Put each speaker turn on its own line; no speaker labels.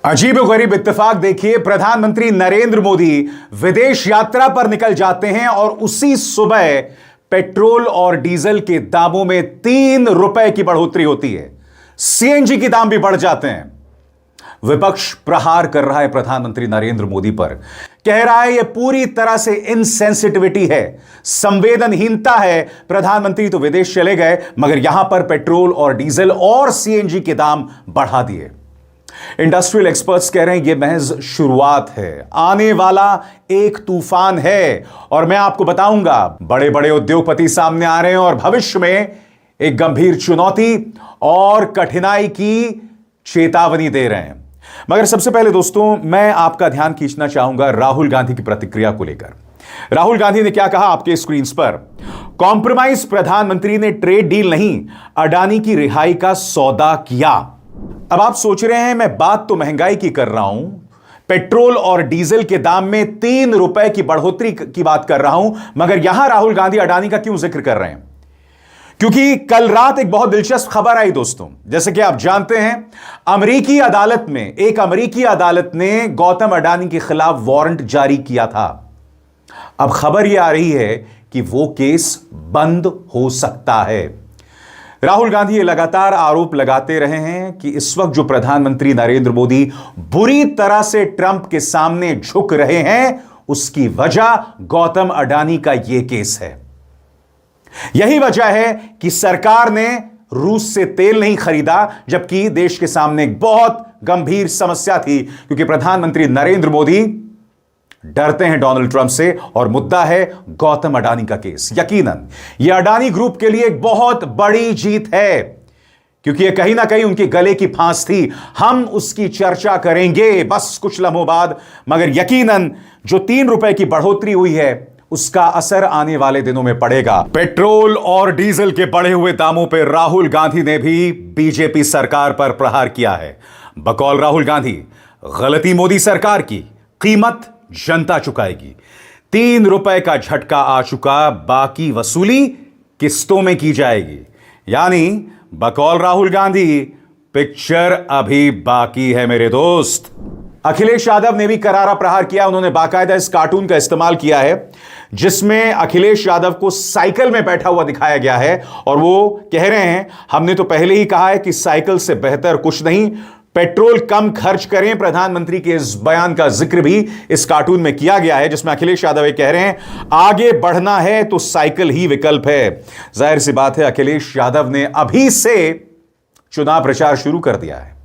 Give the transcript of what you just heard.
अजीबोगरीब इत्तेफाक देखिए, प्रधानमंत्री नरेंद्र मोदी विदेश यात्रा पर निकल जाते हैं और उसी सुबह पेट्रोल और डीजल के दामों में 3 रुपए की बढ़ोतरी होती है। सीएनजी के दाम भी बढ़ जाते हैं। विपक्ष प्रहार कर रहा है प्रधानमंत्री नरेंद्र मोदी पर, कह रहा है यह पूरी तरह से इनसेंसिटिविटी है, संवेदनहीनता है। प्रधानमंत्री तो विदेश चले गए मगर यहां पर पेट्रोल और डीजल और सीएनजी के दाम बढ़ा दिए। इंडस्ट्रियल एक्सपर्ट्स कह रहे हैं यह महज शुरुआत है, आने वाला एक तूफान है। और मैं आपको बताऊंगा, बड़े बड़े उद्योगपति सामने आ रहे हैं और भविष्य में एक गंभीर चुनौती और कठिनाई की चेतावनी दे रहे हैं। मगर सबसे पहले दोस्तों, मैं आपका ध्यान खींचना चाहूंगा राहुल गांधी की प्रतिक्रिया को लेकर। राहुल गांधी ने क्या कहा आपके स्क्रीन पर। कॉम्प्रोमाइज प्रधानमंत्री ने ट्रेड डील नहीं, अडानी की रिहाई का सौदा किया। अब आप सोच रहे हैं मैं बात तो महंगाई की कर रहा हूं, पेट्रोल और डीजल के दाम में 3 रुपए की बढ़ोतरी की बात कर रहा हूं, मगर यहां राहुल गांधी अडानी का क्यों जिक्र कर रहे हैं? क्योंकि कल रात एक बहुत दिलचस्प खबर आई दोस्तों। जैसे कि आप जानते हैं, एक अमेरिकी अदालत ने गौतम अडानी के खिलाफ वारंट जारी किया था। अब खबर यह आ रही है कि वो केस बंद हो सकता है। राहुल गांधी ये लगातार आरोप लगाते रहे हैं कि इस वक्त जो प्रधानमंत्री नरेंद्र मोदी बुरी तरह से ट्रंप के सामने झुक रहे हैं, उसकी वजह गौतम अडानी का यह केस है। यही वजह है कि सरकार ने रूस से तेल नहीं खरीदा, जबकि देश के सामने एक बहुत गंभीर समस्या थी, क्योंकि प्रधानमंत्री नरेंद्र मोदी डरते हैं डोनाल्ड ट्रंप से और मुद्दा है गौतम अडानी का केस। यकीनन यह अडानी ग्रुप के लिए एक बहुत बड़ी जीत है, क्योंकि यह कहीं ना कहीं उनके गले की फांस थी। हम उसकी चर्चा करेंगे बस कुछ लम्हों बाद, मगर यकीनन जो 3 रुपए की बढ़ोतरी हुई है उसका असर आने वाले दिनों में पड़ेगा। पेट्रोल और डीजल के बढ़े हुए दामों पर राहुल गांधी ने भी बीजेपी सरकार पर प्रहार किया है। बकौल राहुल गांधी, गलती मोदी सरकार की, कीमत जनता चुकाएगी। 3 रुपए का झटका आ चुका, बाकी वसूली किस्तों में की जाएगी। यानी बकौल राहुल गांधी, पिक्चर अभी बाकी है मेरे दोस्त। अखिलेश यादव ने भी करारा प्रहार किया। उन्होंने बाकायदा इस कार्टून का इस्तेमाल किया है जिसमें अखिलेश यादव को साइकिल में बैठा हुआ दिखाया गया है और वो कह रहे हैं हमने तो पहले ही कहा है कि साइकिल से बेहतर कुछ नहीं, पेट्रोल कम खर्च करें। प्रधानमंत्री के इस बयान का जिक्र भी इस कार्टून में किया गया है, जिसमें अखिलेश यादव ये कह रहे हैं आगे बढ़ना है तो साइकिल ही विकल्प है। जाहिर सी बात है अखिलेश यादव ने अभी से चुनाव प्रचार शुरू कर दिया है।